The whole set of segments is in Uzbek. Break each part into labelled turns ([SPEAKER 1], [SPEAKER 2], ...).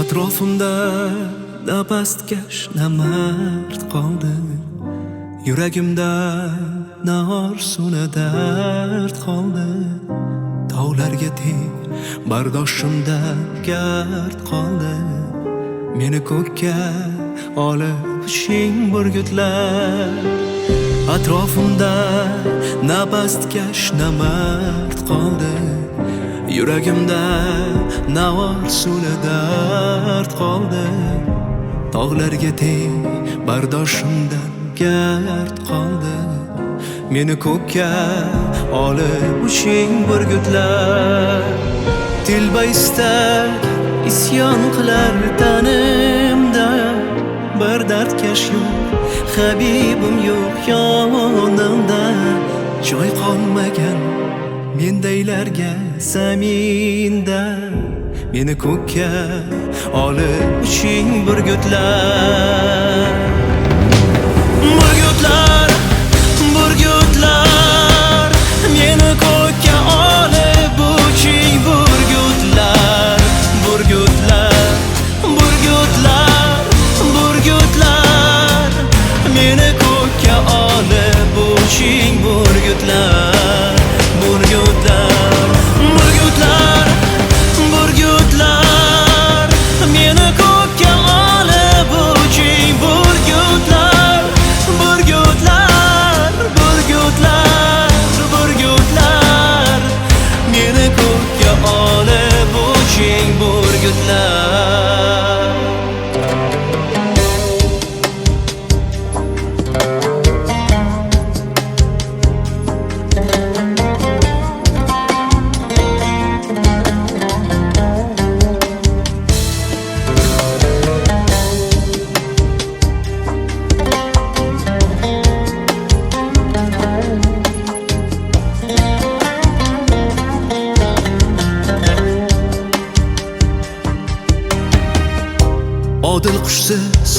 [SPEAKER 1] Atrofimda na pastkash na mard qoldi, yuragimda na orzu na dard qoldi. Tog'larga teng bardoshimda gard qoldi. Meni ko'kka olib uching burgutlar. Atrofimda na pastkash na mard qoldi, yuragimda na orzu na dard qoldi. Tog'larga teng bardoshimdan gard qoldi. Meni ko'kka olib uching burgutlar. Tilbaysta isyon qilar tanimda, bir dardkash yo'q, habibim yo'q yonimda. Joy qolmagan mendaylarga zaminda. Meni ko'kka olib uching burgutlar. Burgutlar, burgutlar, meni ko'kka olib uching burgutlar. Burgutlar, burgutlar, burgutlar, meni ko'kka olib uching burgutlar. Burgutlar, burgutlar, burgutlar, meni ko'kka olib uching burgutlar. Burgutlar, burgutlar, burgutlar, meni ko'kka olib uching burgutlar. Odil qushsiz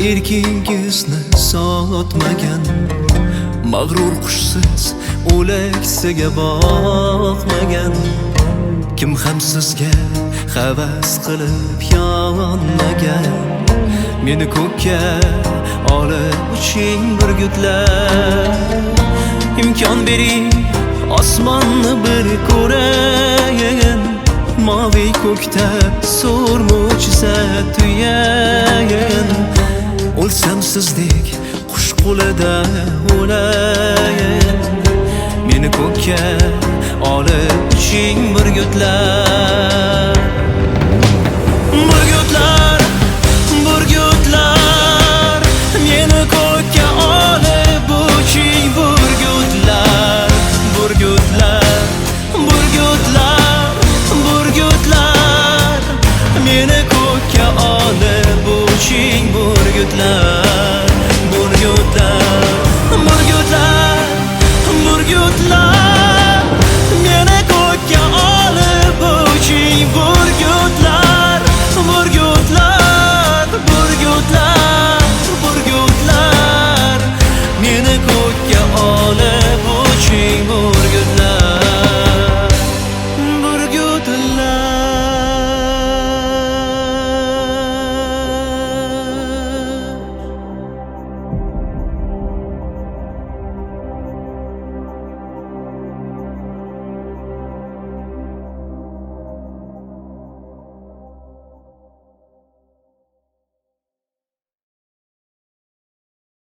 [SPEAKER 1] erkingizni sotmagan, mag'rur qushsiz o'laksiga boqmagan. Kim ham sizga havas qilib yonmagan. Meni ko'kka olib uching burgutlar. Imkon bering osmonni bir ko'rayin, mavi ko'kda zo'r mo'jiza tuyayin. O'lsam sizdek qush qo'lida o'layin. Meni ko'kka olib uching burgutlar.